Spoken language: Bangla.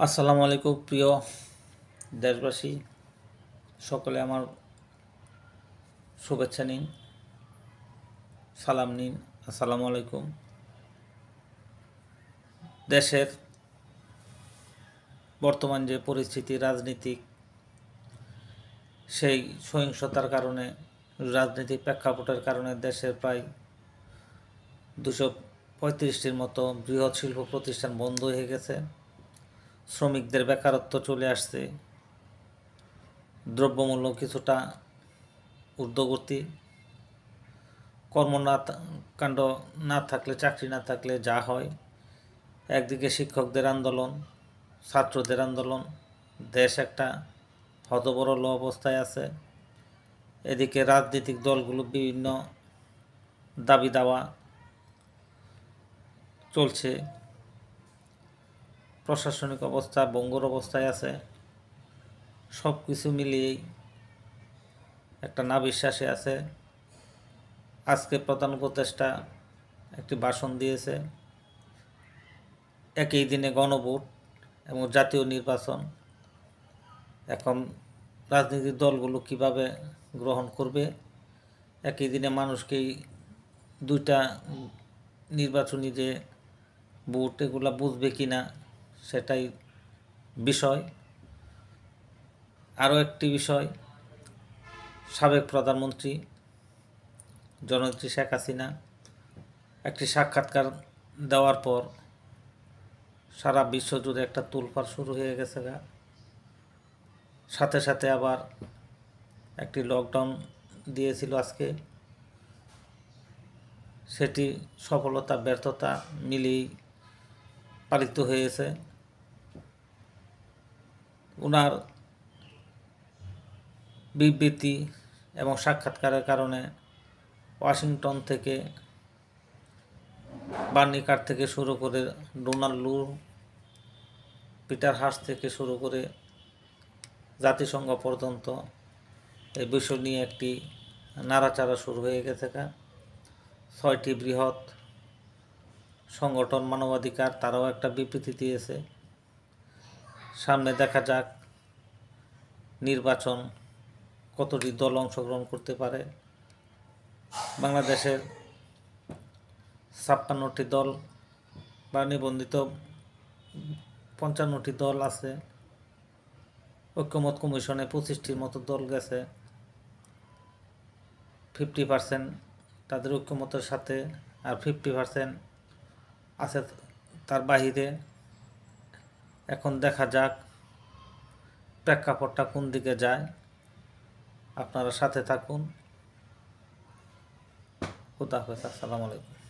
আসসালামু আলাইকুম প্রিয় দেশবাসী, সকলে আমার শুভেচ্ছা নিন, সালাম নিন। আসসালামু আলাইকুম। দেশের বর্তমান যে পরিস্থিতি রাজনীতিক, সেই সহিংসতার কারণে, রাজনৈতিক প্রেক্ষাপটের কারণে দেশের প্রায় 235টির মতো বৃহৎ শিল্প প্রতিষ্ঠান বন্ধ হয়ে গেছে। শ্রমিকদের বেকারত্ব চলে আসছে, দ্রব্যমূল্য কিছুটা ঊর্ধ্বগতি, কর্মকাণ্ড না থাকলে, চাকরি না থাকলে যা হয়, একদিকে শিক্ষকদের আন্দোলন, ছাত্রদের আন্দোলন, দেশ একটা হতবরল অবস্থায় আছে। এদিকে রাজনৈতিক দলগুলো বিভিন্ন দাবি দাওয়া চলছে, প্রশাসনিক অবস্থা ভঙ্গুর অবস্থায় আছে। সব কিছু মিলিয়েই একটা নাবিশ্বাসে আছে। আজকে প্রধান উপদেষ্টা একটি ভাষণ দিয়েছে, একই দিনে গণভোট এবং জাতীয় নির্বাচন। এখন রাজনৈতিক দলগুলো কিভাবে গ্রহণ করবে, একই দিনে মানুষকেই দুইটা নির্বাচনী যে ভোট, এগুলা বুঝবে কি না সেটাই বিষয়। আরও একটি বিষয়, সাবেক প্রধানমন্ত্রী জননেত্রী শেখ হাসিনা একটি সাক্ষাৎকার দেওয়ার পর সারা বিশ্বজুড়ে একটা তোলপাড় শুরু হয়ে গেছে। সাথে সাথে আবার একটি লকডাউন দিয়েছিল আজকে, সেটি সফলতা ব্যর্থতা মিলিয়েই পালিত হয়েছে। ওনার বিবৃতি এবং সাক্ষাৎকারের কারণে ওয়াশিংটন থেকে, বার্নিকার থেকে শুরু করে, ডোনাল্ড লু, পিটার হাস থেকে শুরু করে জাতিসংঘ পর্যন্ত এই বিষয় নিয়ে একটি নাড়াচাড়া শুরু হয়ে গেছে। 6টি বৃহৎ সংগঠন মানবাধিকার, তারাও একটা বিবৃতি দিয়েছে। সামনে দেখা যাক নির্বাচন কতটি দল অংশগ্রহণ করতে পারে। বাংলাদেশের 56টি দল বা নিবন্ধিত 55টি দল আছে। ঐক্যমত কমিশনে 25টির মতো দল গেছে। 50% তাদের ঐক্যমতের সাথে, আর 50% আছে তার বাহিরে। এখন দেখা যাক প্রেক্ষাপটটা কোন দিকে যায়। আপনারা সাথে থাকুন। খুদা হাফেজ। আসসালামু আলাইকুম।